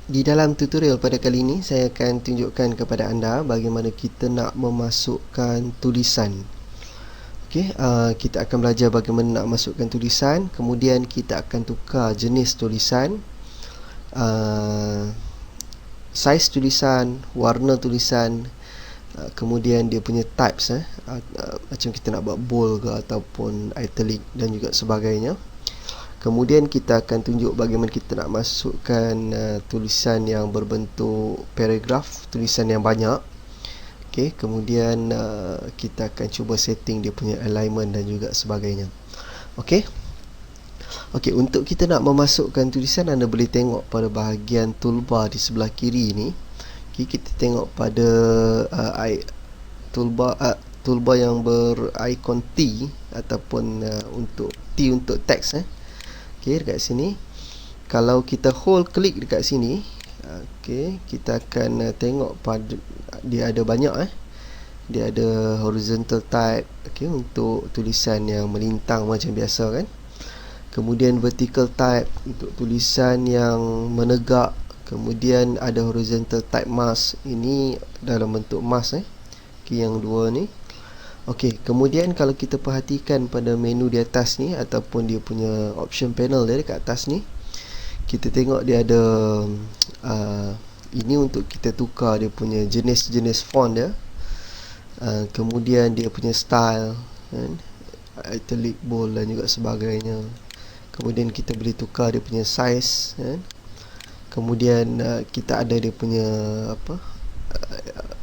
Di dalam tutorial pada kali ini, saya akan tunjukkan kepada anda bagaimana kita nak memasukkan tulisan. Okey, kita akan belajar bagaimana nak masukkan tulisan. Kemudian kita akan tukar jenis tulisan, saiz tulisan, warna tulisan, kemudian dia punya types, macam kita nak buat bold ke ataupun italic dan juga sebagainya. Kemudian kita akan tunjuk bagaimana kita nak masukkan tulisan yang berbentuk paragraf, tulisan yang banyak. Okey, kemudian kita akan cuba setting dia punya alignment dan juga sebagainya. Okey. Okey, untuk kita nak memasukkan tulisan, anda boleh tengok pada bahagian toolbar di sebelah kiri ni. Okey, kita tengok pada toolbar yang berikon T ataupun untuk T untuk teks. Okey, dekat sini kalau kita hold klik dekat sini, okey, kita akan tengok pada dia ada banyak dia ada horizontal type, okey, untuk tulisan yang melintang macam biasa kan. Kemudian vertical type untuk tulisan yang menegak. Kemudian ada horizontal type mask, ini dalam bentuk mask okey, yang dua ni. Okey, kemudian kalau kita perhatikan pada menu di atas ni ataupun dia punya option panel dia dekat atas ni, kita tengok dia ada ini untuk kita tukar dia punya jenis-jenis font dia. Kemudian dia punya style kan, italic, bold dan juga sebagainya. Kemudian kita boleh tukar dia punya size kan. Kemudian kita ada dia punya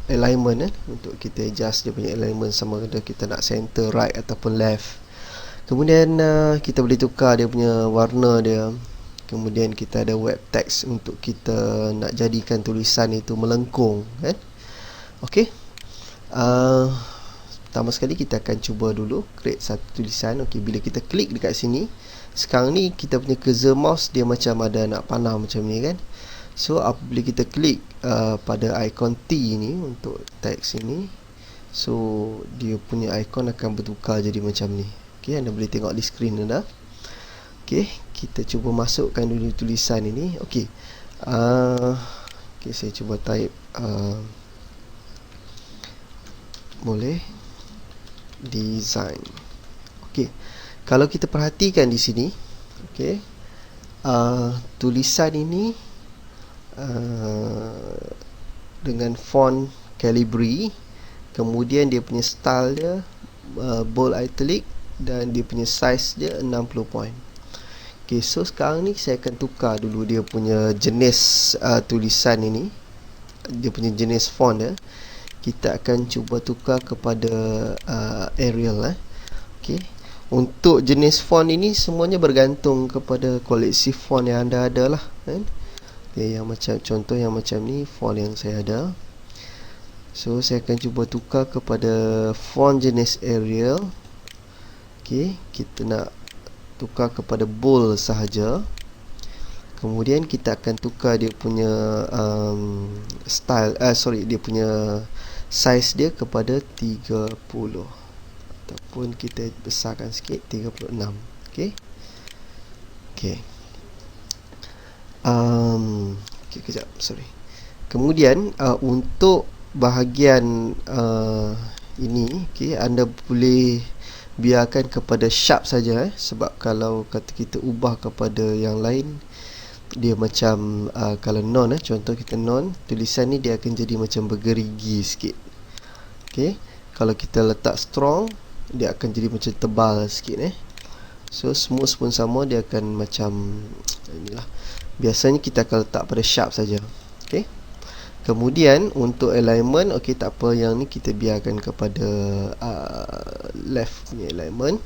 alignment untuk kita adjust dia punya alignment sama ada kita nak center, right ataupun left. Kemudian kita boleh tukar dia punya warna dia. Kemudian kita ada web text untuk kita nak jadikan tulisan itu melengkung kan. Okey. Pertama sekali kita akan cuba dulu create satu tulisan. Okey, bila kita klik dekat sini, sekarang ni kita punya cursor mouse dia macam ada nak panah macam ni kan. So apabila kita klik pada ikon T ni untuk teks ini, so dia punya ikon akan bertukar jadi macam ni. Okey, anda boleh tengok di skrin anda. Okey, kita cuba masukkan dulu tulisan ini. Okey. Okey, saya cuba type boleh design. Okey. Kalau kita perhatikan di sini, okey, tulisan ini dengan font Calibri, kemudian dia punya style dia bold italic dan dia punya size dia 60 point. Okay, so sekarang ni saya akan tukar dulu dia punya jenis tulisan ini, dia punya jenis font dia. Kita akan cuba tukar kepada Arial. Okay. Untuk jenis font ini semuanya bergantung kepada koleksi font yang anda ada lah kan. Okay, yang macam contoh yang macam ni font yang saya ada. So saya akan cuba tukar kepada font jenis Arial. Okay, kita nak tukar kepada bold sahaja. Kemudian kita akan tukar dia punya dia punya size dia kepada 30 ataupun kita besarkan sikit 36. Okey. Okey. Okey, kejap, sorry. Kemudian untuk bahagian ini, okey, anda boleh biarkan kepada sharp saja sebab kalau kata kita ubah kepada yang lain dia macam kalau non contoh kita non, tulisan ni dia akan jadi macam bergerigi sikit. Okey, kalau kita letak strong dia akan jadi macam tebal sikit So smooth pun sama, dia akan macam inilah. Biasanya kita akan letak pada sharp saja. Okey. Kemudian untuk alignment, okey, tak apa, yang ni kita biarkan kepada left punya alignment.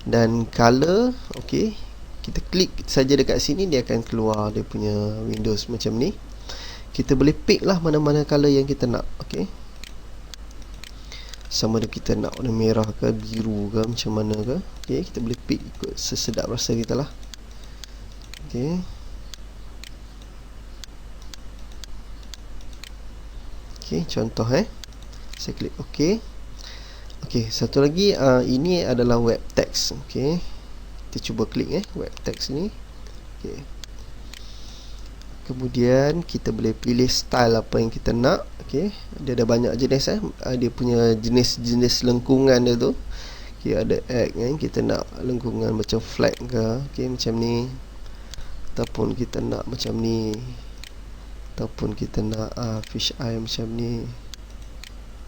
Dan color, okey, kita klik saja dekat sini dia akan keluar dia punya windows macam ni. Kita boleh pick lah mana-mana color yang kita nak. Okey, sama ada kita nak warna merah ke biru ke macam mana ke. Okey, kita boleh pick ikut sesedap rasa kita lah. Okey. Okey, contoh saya klik OK. Okey, satu lagi ini adalah web text. Okey, kita cuba klik web text ni. Okey. Kemudian kita boleh pilih style apa yang kita nak. Okey, dia ada banyak jenis dia punya jenis-jenis lengkungan dia tu. Okey, ada egg kan, kita nak lengkungan macam flag ke, okey macam ni. Ataupun kita nak macam ni. Ataupun kita nak fish eye macam ni.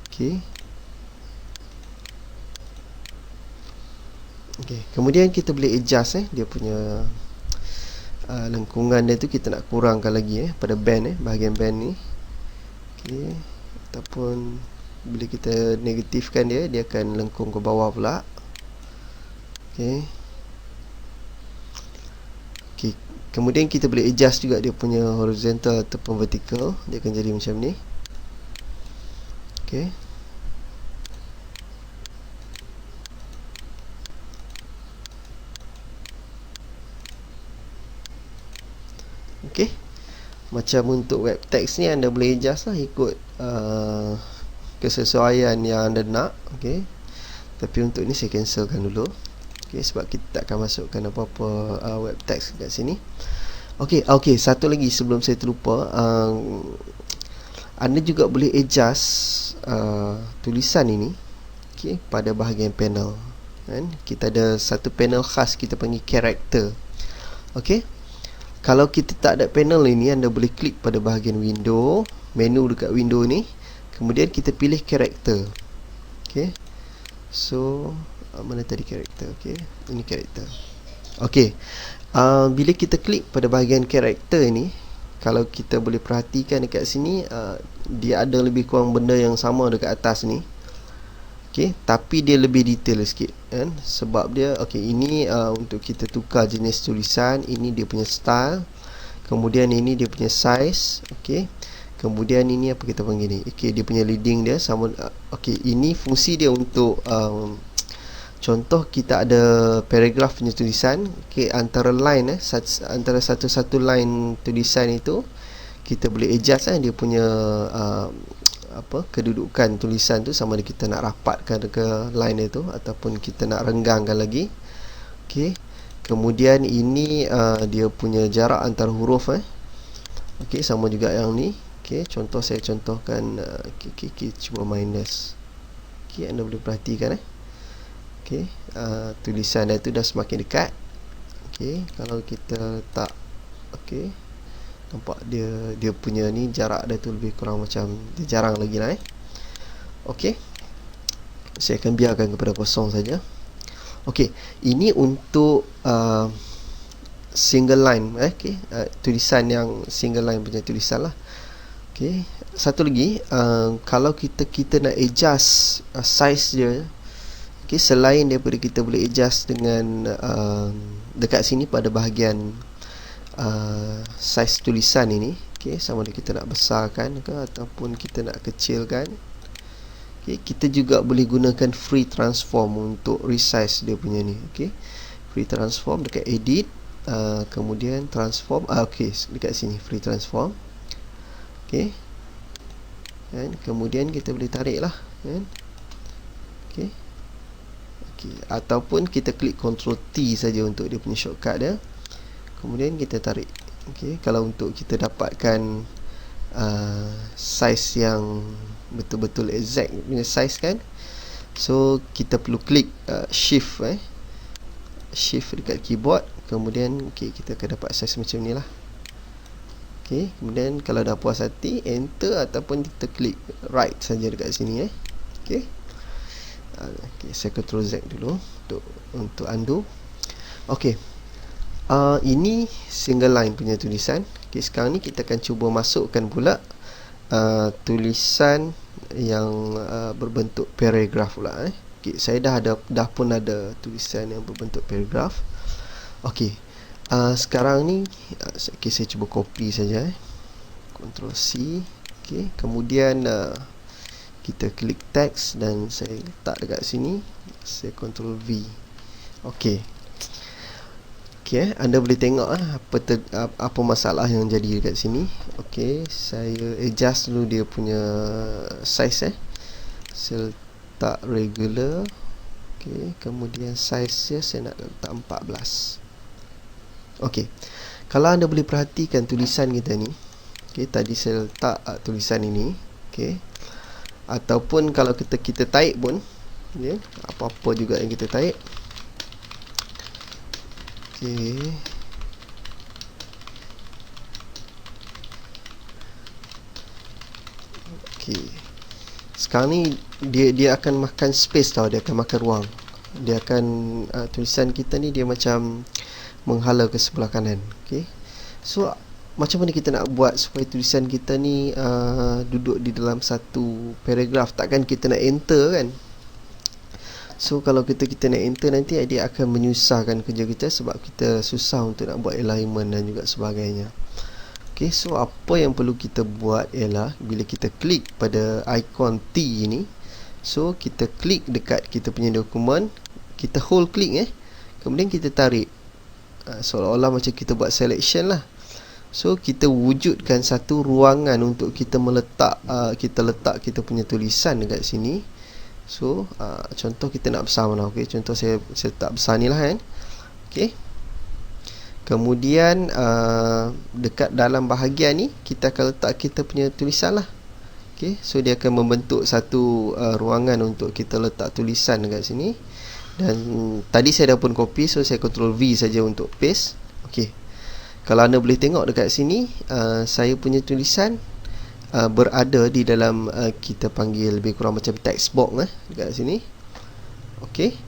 Okey. Okey, kemudian kita boleh adjust dia punya lengkungan dia tu, kita nak kurangkan lagi pada band bahagian band ni. Okey, ataupun bila kita negatifkan dia akan lengkung ke bawah pula. Okey. Okey, kemudian kita boleh adjust juga dia punya horizontal ataupun vertical, dia akan jadi macam ni. Okey. Okey. Macam untuk web text ni anda boleh adjust lah ikut kesesuaian yang anda nak. Okey. Tapi untuk ni saya cancelkan dulu. Okey, sebab kita tak akan masukkan apa-apa web text kat sini. Okey, satu lagi sebelum saya terlupa, anda juga boleh adjust tulisan ini, okey, pada bahagian panel. Kan? Kita ada satu panel khas kita panggil character. Okey. Kalau kita tak ada panel ini, anda boleh klik pada bahagian window, menu dekat window ni, kemudian kita pilih character. Okey. So, mana tadi character? Okey, ini character. Okey. Bila kita klik pada bahagian character ni, kalau kita boleh perhatikan dekat sini, dia ada lebih kurang benda yang sama dekat atas ni. Okey, tapi dia lebih detail sikit kan, sebab dia ini untuk kita tukar jenis tulisan, ini dia punya style, kemudian ini dia punya size. Okey, kemudian ini apa kita panggil ni, okey, dia punya leading dia sama. Okey, ini fungsi dia untuk contoh kita ada paragraf punya tulisan, okey, antara line antara satu-satu line tulisan itu kita boleh adjust dia punya kedudukan tulisan tu, sama ada kita nak rapatkan ke line itu ataupun kita nak renggangkan lagi. Okey, kemudian ini dia punya jarak antara huruf okey, sama juga yang ni. Okey, contoh saya contohkan cuba minus. Okey, anda boleh perhatikan okey, tulisan dia tu dah semakin dekat. Okey, kalau kita tak nampak dia punya ni jarak dia tu lebih kurang macam dia jarang lagi lah Okey, saya akan biarkan kepada kosong saja. Okey, ini untuk single line tulisan yang single line punya tulisan lah. Okey, satu lagi, kalau kita nak adjust size dia, okey, selain daripada kita boleh adjust dengan dekat sini pada bahagian size tulisan ini, okey, sama ada kita nak besarkan ke ataupun kita nak kecilkan. Okey, kita juga boleh gunakan free transform untuk resize dia punya ni. Okey, free transform dekat edit, kemudian transform, okey, dekat sini free transform. Okey, dan kemudian kita boleh tarik lah kan. Okey, ataupun kita klik Ctrl T saja untuk dia punya shortcut dia. Kemudian kita tarik. Okey, kalau untuk kita dapatkan size yang betul-betul exact punya size kan, so kita perlu klik shift shift dekat keyboard, kemudian kita akan dapat size macam ni lah. Okey, kemudian kalau dah puas hati, enter ataupun kita klik right saja dekat sini Okey. Saya Ctrl Z dulu untuk undo. Okey. Ini single line punya tulisan. Okey, sekarang ni kita akan cuba masukkan pula tulisan yang berbentuk paragraf pula Okey, saya dah pun ada tulisan yang berbentuk paragraf. Okey, sekarang ni saya cuba copy saja Ctrl C. Okey, kemudian kita klik text dan saya letak dekat sini, saya Ctrl V. Okey. Okey, anda boleh tengok apa masalah yang jadi dekat sini. Okey, saya adjust dulu dia punya size saya letak regular. Okey, kemudian size dia saya nak letak 14. Okey, Kalau anda boleh perhatikan tulisan kita ni, okay, tadi saya letak tulisan ini, okay, ataupun kalau kita taik pun, okay, apa-apa juga yang kita taik, okay. Okay. Sekarang ni dia akan makan space tau, dia akan makan ruang. Dia akan tulisan kita ni dia macam menghala ke sebelah kanan. Okay. So macam mana kita nak buat supaya tulisan kita ni duduk di dalam satu paragraf? Takkan kita nak enter kan? So kalau kita nak enter, nanti dia akan menyusahkan kerja kita, sebab kita susah untuk nak buat alignment dan juga sebagainya. Okay, so apa yang perlu kita buat ialah bila kita klik pada ikon T ini, so kita klik dekat kita punya dokumen, kita hold klik kemudian kita tarik, seolah-olah macam kita buat selection lah. So kita wujudkan satu ruangan untuk kita meletak, kita letak kita punya tulisan dekat sini. So contoh kita nak besar mana, okay? Contoh saya letak besar ni lah kan. Okay. Kemudian dekat dalam bahagian ni kita akan letak kita punya tulisan lah. Okay. So dia akan membentuk satu ruangan untuk kita letak tulisan dekat sini. Dan tadi saya dah pun copy, so saya Ctrl V saja untuk paste. Okay. Kalau anda boleh tengok dekat sini, saya punya tulisan berada di dalam kita panggil lebih kurang macam text box dekat sini. Okay.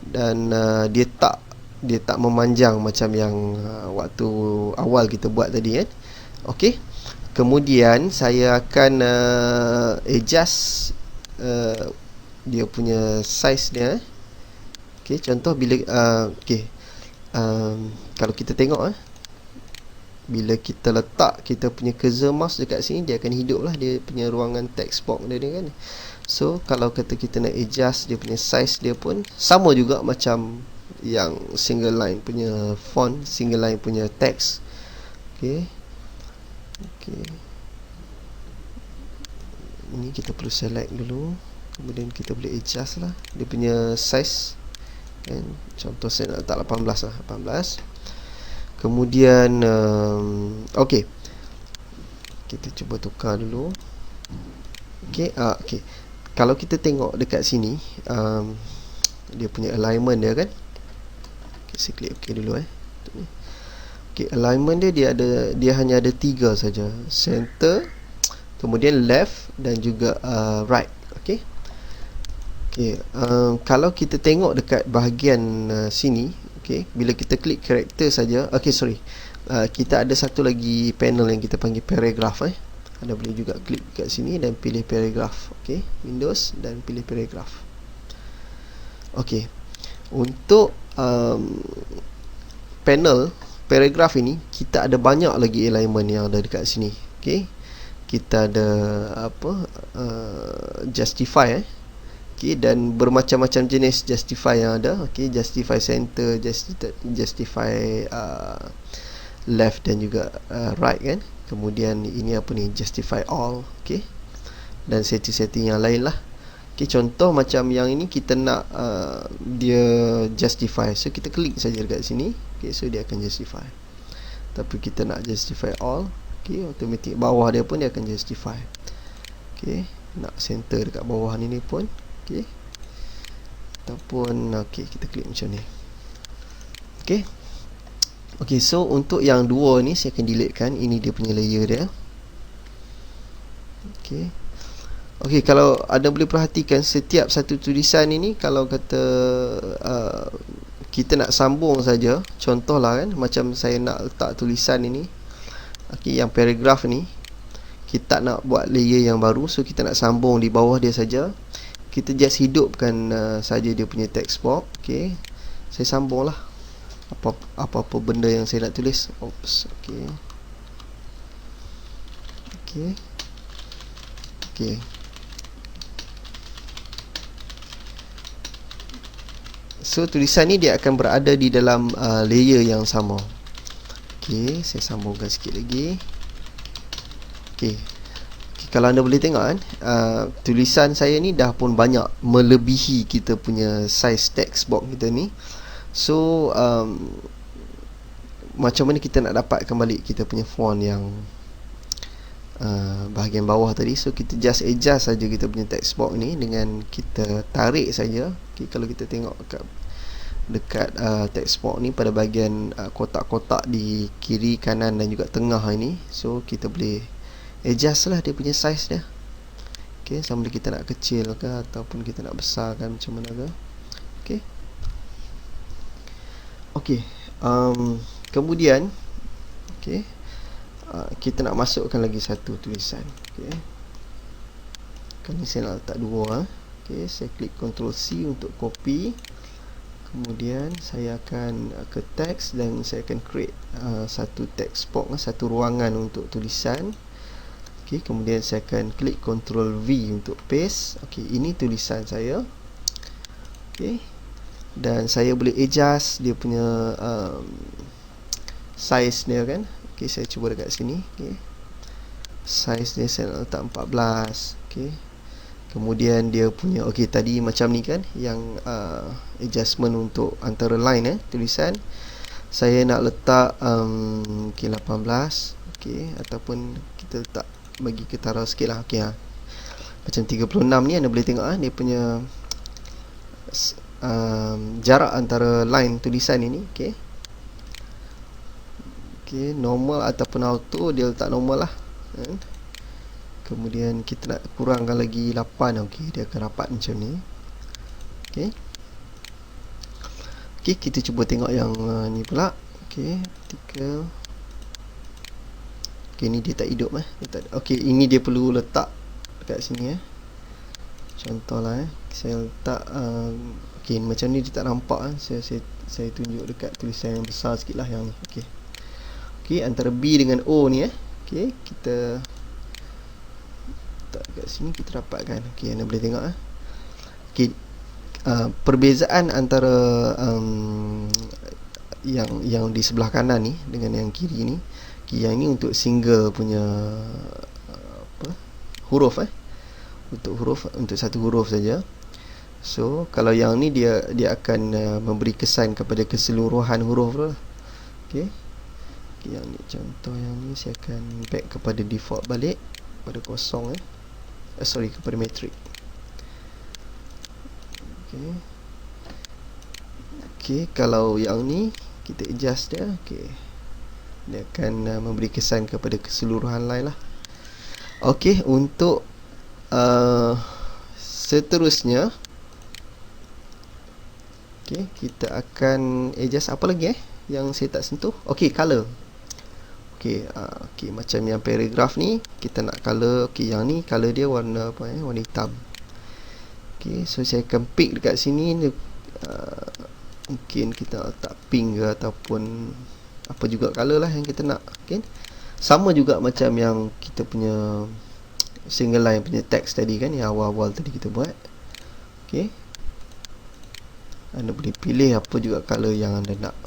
Dan dia tak memanjang macam yang waktu awal kita buat tadi kan. Okay. Kemudian saya akan adjust dia punya size dia. Okay, contoh bila kalau kita tengok bila kita letak kita punya cursor mouse dekat sini, dia akan hidup lah dia punya ruangan text box dia kan. So kalau kata kita nak adjust dia punya size, dia pun sama juga macam yang single line punya font, single line punya text. Okay. Ini kita perlu select dulu, kemudian kita boleh adjust lah dia punya size kan. Contoh saya nak letak 18 lah, 18. Kemudian okay, kita cuba tukar dulu. Okay, kalau kita tengok dekat sini, dia punya alignment dia kan. Okay, saya klik OK dulu Okay, alignment dia hanya ada 3 saja. Center, kemudian left dan juga right. Okay. Kalau kita tengok dekat bahagian sini, okay, bila kita klik karakter saja, kita ada satu lagi panel yang kita panggil paragraph. Anda boleh juga klik kat sini dan pilih paragraph. Okay, Windows dan pilih paragraph. Okay, untuk panel paragraph ini kita ada banyak lagi alignment yang ada dekat sini. Okay, kita ada justify Okay, dan bermacam-macam jenis justify yang ada. Okay, justify center, justify left dan juga right kan. Kemudian ini apa ni, justify all. Okay, dan setting-setting yang lain lah. Okay, contoh macam yang ini kita nak dia justify, so kita klik saja dekat sini. Okay, so dia akan justify. Tapi kita nak justify all, okay, automatic bawah dia pun dia akan justify. Okay, nak center dekat bawah ni pun okay. Ataupun okay, kita klik macam ni. Okay. Okay, so untuk yang dua ni saya akan delete kan. Ini dia punya layer dia. Okay. Okay, kalau anda boleh perhatikan setiap satu tulisan ini, kalau kata kita nak sambung saja, contohlah kan, macam saya nak letak tulisan ini, okay, yang paragraph ni, kita nak buat layer yang baru, so kita nak sambung di bawah dia saja. Kita just hidupkan saja dia punya text box. Okay, saya sambung lah apa-apa benda yang saya nak tulis. Oops. Okay. So tulisan ni dia akan berada di dalam layer yang sama. Okay, saya sambungkan sikit lagi. Okay, kalau anda boleh tengok kan, tulisan saya ni dah pun banyak melebihi kita punya size text box kita ni. So macam mana kita nak dapatkan balik kita punya font yang bahagian bawah tadi. So kita just adjust saja kita punya text box ni dengan kita tarik saja. Okay, kalau kita tengok dekat text box ni pada bahagian kotak-kotak di kiri, kanan dan juga tengah ini, so kita boleh adjust lah dia punya size dia. Okay, sama ada kita nak kecil ke ataupun kita nak besarkan macam mana ke. Okay. Okay, kemudian okay, kita nak masukkan lagi satu tulisan. Okay, kali ni saya nak letak dua. Okay, saya klik Ctrl C untuk copy. Kemudian saya akan ke teks dan saya akan create satu text box, satu ruangan untuk tulisan. Okay, kemudian saya akan klik Ctrl V untuk paste. Okay, ini tulisan saya. Okay, dan saya boleh adjust dia punya size dia kan. Okay, saya cuba dekat sini. Okay, size dia saya nak letak 14. Okay, kemudian dia punya, okay, tadi macam ni kan, yang adjustment untuk antara line tulisan, saya nak letak okay, 18. Okay, ataupun kita letak, bagi ketara sikit lah. Okay, macam 36 ni anda boleh tengok dia punya jarak antara line tulisan ini. Okay, okay, normal ataupun auto, dia letak normal lah. Kemudian kita nak kurangkan lagi 8. Okay, dia akan rapat macam ni. Okay, okay, kita cuba tengok yang ni pula. Okay, artikel. Okay, ni dia tak hidup okay, ini dia perlu letak dekat sini contoh lah saya letak okay, macam ni dia tak nampak saya tunjuk dekat tulisan yang besar sikit lah yang ni. Okay, okay, antara B dengan O ni okay, kita letak dekat sini, kita dapatkan. Okay, anda boleh tengok okay, perbezaan antara yang di sebelah kanan ni dengan yang kiri ni. Okay, yang ni untuk single punya huruf untuk huruf, untuk satu huruf saja. So kalau yang ni dia akan memberi kesan kepada keseluruhan huruf lah. Okay, okay, yang ni contoh yang ni saya akan back kepada default balik pada kosong kepada metrik. Okay, okay, kalau yang ni kita adjust dia. Okay, dia akan memberi kesan kepada keseluruhan line lah. Okay, untuk seterusnya, okay, kita akan adjust apa lagi yang saya tak sentuh. Okay, color. Okay, okay, macam yang paragraph ni kita nak color. Okay, yang ni color dia warna apa warna hitam. Okay, so saya akan pick dekat sini. Mungkin kita letak pink ke ataupun apa juga color lah yang kita nak. Okay, sama juga macam yang kita punya single line punya teks tadi kan, yang awal-awal tadi kita buat. Okay, anda boleh pilih apa juga color yang anda nak.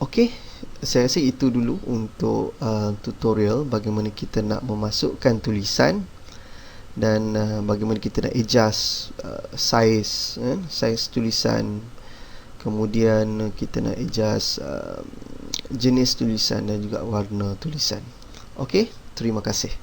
Okay, saya rasa itu dulu untuk tutorial bagaimana kita nak memasukkan tulisan dan bagaimana kita nak adjust size tulisan. Kemudian kita nak adjust jenis tulisan dan juga warna tulisan. Okay, terima kasih.